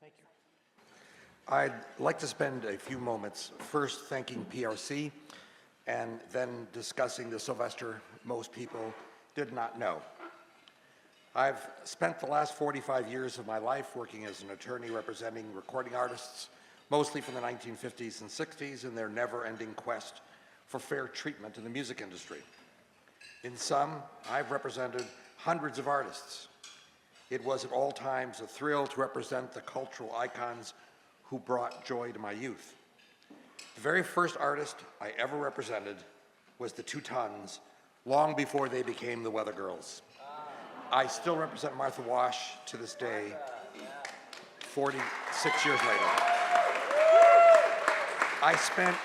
Thank you. I'd like to spend a few moments first thanking PRC and then discussing the Sylvester most people did not know. I've spent the last 45 years of my life working as an attorney representing recording artists, mostly from the 1950s and 60s, in their never-ending quest for fair treatment in the music industry. In sum, I've represented hundreds of artists. It was at all times a thrill to represent the cultural icons who brought joy to my youth. The very first artist I ever represented was the Two Tons, long before they became the Weather Girls. I still represent Martha Wash to this day, 46 years later. I spent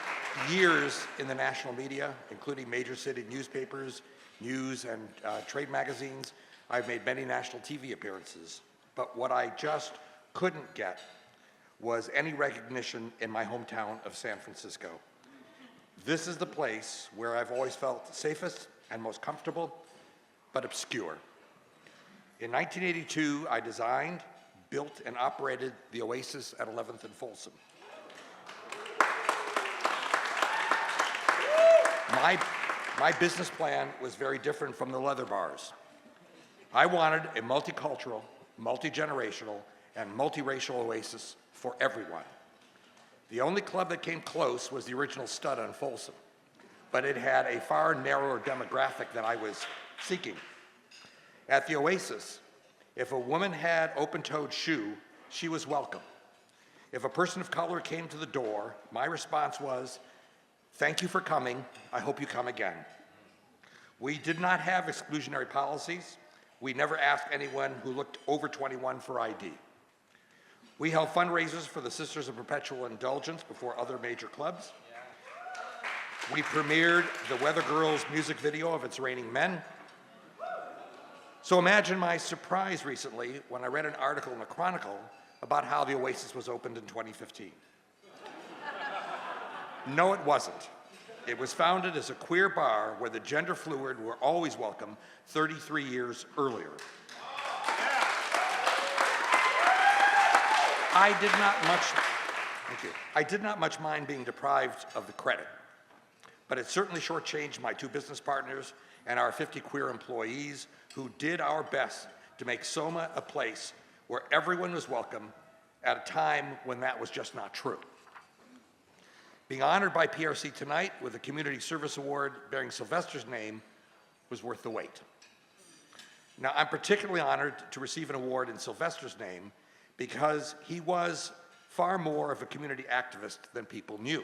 years in the national media, including major city newspapers, news and trade magazines. I've made many national TV appearances, but what I just couldn't get was any recognition in my hometown of San Francisco. This is the place where I've always felt safest and most comfortable, but obscure. In 1982, I designed, built, and operated the Oasis at 11th and Folsom. My business plan was very different from the leather bars. I wanted a multicultural, multi-generational, and multiracial oasis for everyone. The only club that came close was the original Stud on Folsom, but it had a far narrower demographic than I was seeking. At the Oasis, if a woman had open-toed shoe, she was welcome. If a person of color came to the door, my response was, "Thank you for coming, I hope you come again." We did not have exclusionary policies. We never asked anyone who looked over 21 for ID. We held fundraisers for the Sisters of Perpetual Indulgence before other major clubs. We premiered the Weather Girls music video of It's Raining Men. So imagine my surprise recently when I read an article in the Chronicle about how the Oasis was opened in 2015. No, it wasn't. It was founded as a queer bar where the gender fluid were always welcome 33 years earlier. I did not much mind being deprived of the credit, but it certainly shortchanged my two business partners and our 50 queer employees who did our best to make Soma a place where everyone was welcome at a time when that was just not true. Being honored by PRC tonight with a Community Service Award bearing Sylvester's name was worth the wait. Now, I'm particularly honored to receive an award in Sylvester's name because he was far more of a community activist than people knew.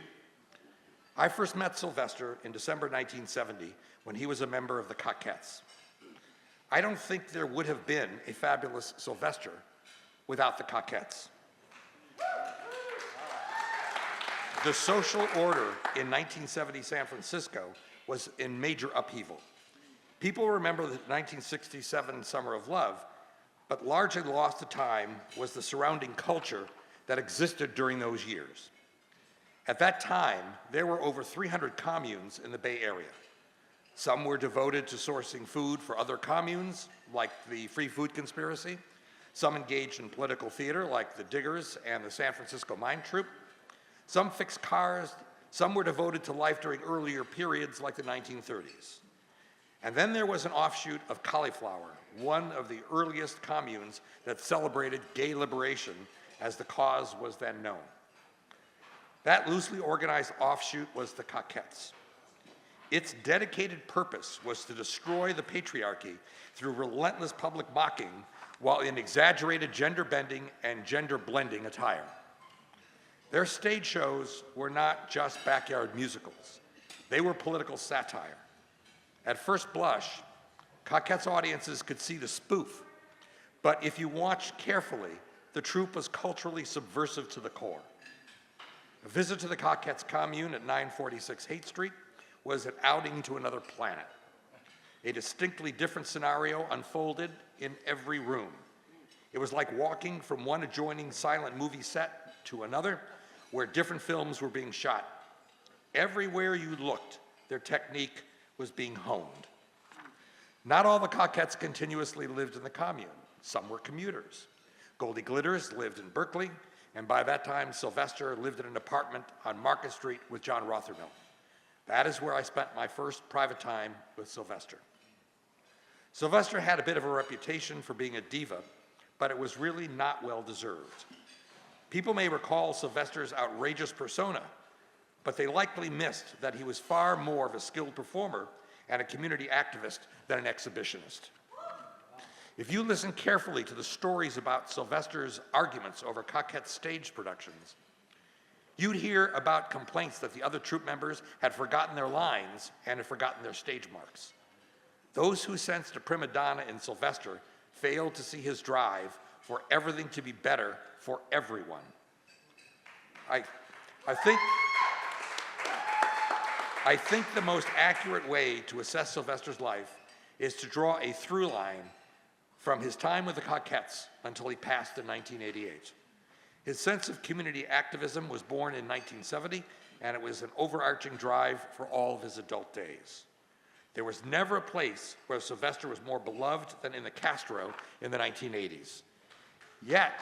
I first met Sylvester in December 1970 when he was a member of the Cockettes. I don't think there would have been a fabulous Sylvester without the Cockettes. The social order in 1970 San Francisco was in major upheaval. People remember the 1967 Summer of Love, but largely lost to time was the surrounding culture that existed during those years. At that time, there were over 300 communes in the Bay Area. Some were devoted to sourcing food for other communes, like the Free Food Conspiracy. Some engaged in political theater, like the Diggers and the San Francisco Mime Troupe. Some fixed cars, some were devoted to life during earlier periods like the 1930s. And then there was an offshoot of Cauliflower, one of the earliest communes that celebrated gay liberation as the cause was then known. That loosely organized offshoot was the Cockettes. Its dedicated purpose was to destroy the patriarchy through relentless public mocking while in exaggerated gender-bending and gender-blending attire. Their stage shows were not just backyard musicals. They were political satire. At first blush, Cockettes audiences could see the spoof, but if you watched carefully, the troupe was culturally subversive to the core. A visit to the Cockettes commune at 946 Haight Street was an outing to another planet. A distinctly different scenario unfolded in every room. It was like walking from one adjoining silent movie set to another, where different films were being shot. Everywhere you looked, their technique was being honed. Not all the Cockettes continuously lived in the commune. Some were commuters. Goldie Glitters lived in Berkeley, and by that time, Sylvester lived in an apartment on Market Street with John Rothermill. That is where I spent my first private time with Sylvester. Sylvester had a bit of a reputation for being a diva, but it was really not well deserved. People may recall Sylvester's outrageous persona, but they likely missed that he was far more of a skilled performer and a community activist than an exhibitionist. If you listen carefully to the stories about Sylvester's arguments over Coquette's stage productions, you'd hear about complaints that the other troupe members had forgotten their lines and had forgotten their stage marks. Those who sensed a prima donna in Sylvester failed to see his drive for everything to be better for everyone. I think the most accurate way to assess Sylvester's life is to draw a through line from his time with the Coquettes until he passed in 1988. His sense of community activism was born in 1970, and it was an overarching drive for all of his adult days. There was never a place where Sylvester was more beloved than in the Castro in the 1980s. Yet,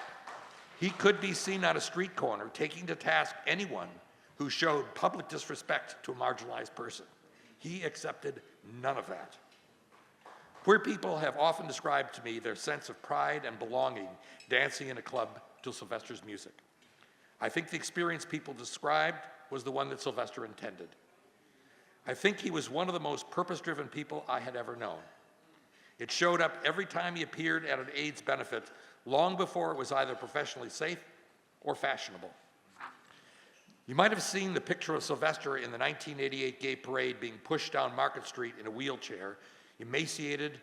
he could be seen on a street corner taking to task anyone who showed public disrespect to a marginalized person. He accepted none of that. Queer people have often described to me their sense of pride and belonging dancing in a club to Sylvester's music. I think the experience people described was the one that Sylvester intended. I think he was one of the most purpose-driven people I had ever known. It showed up every time he appeared at an AIDS benefit, long before it was either professionally safe or fashionable. You might have seen the picture of Sylvester in the 1988 gay parade being pushed down Market Street in a wheelchair, emaciated,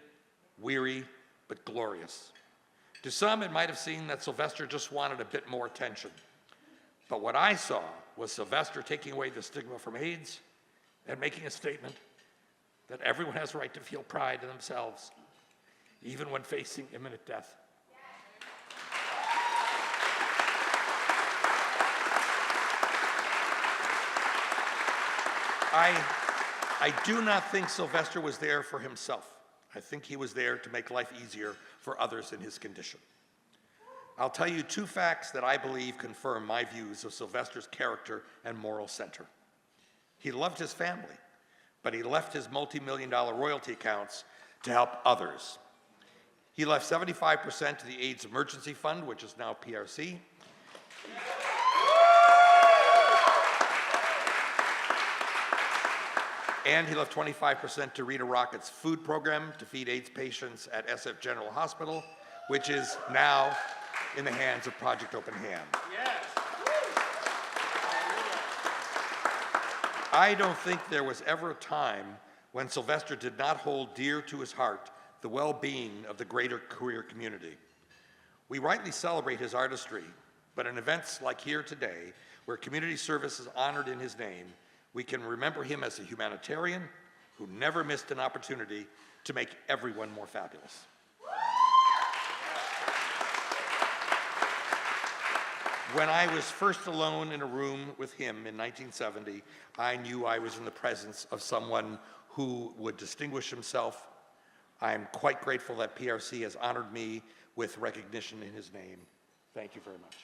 weary, but glorious. To some, it might have seemed that Sylvester just wanted a bit more attention. But what I saw was Sylvester taking away the stigma from AIDS and making a statement that everyone has a right to feel pride in themselves, even when facing imminent death. I do not think Sylvester was there for himself. I think he was there to make life easier for others in his condition. I'll tell you two facts that I believe confirm my views of Sylvester's character and moral center. He loved his family, but he left his multi-million-dollar royalty accounts to help others. He left 75% to the AIDS Emergency Fund, which is now PRC. And he left 25% to Rita Rocket's food program to feed AIDS patients at SF General Hospital, which is now in the hands of Project Open Hand. Yes. I don't think there was ever a time when Sylvester did not hold dear to his heart the well-being of the greater queer community. We rightly celebrate his artistry, but in events like here today, where community service is honored in his name, we can remember him as a humanitarian who never missed an opportunity to make everyone more fabulous. When I was first alone in a room with him in 1970, I knew I was in the presence of someone who would distinguish himself. I'm quite grateful that PRC has honored me with recognition in his name. Thank you very much.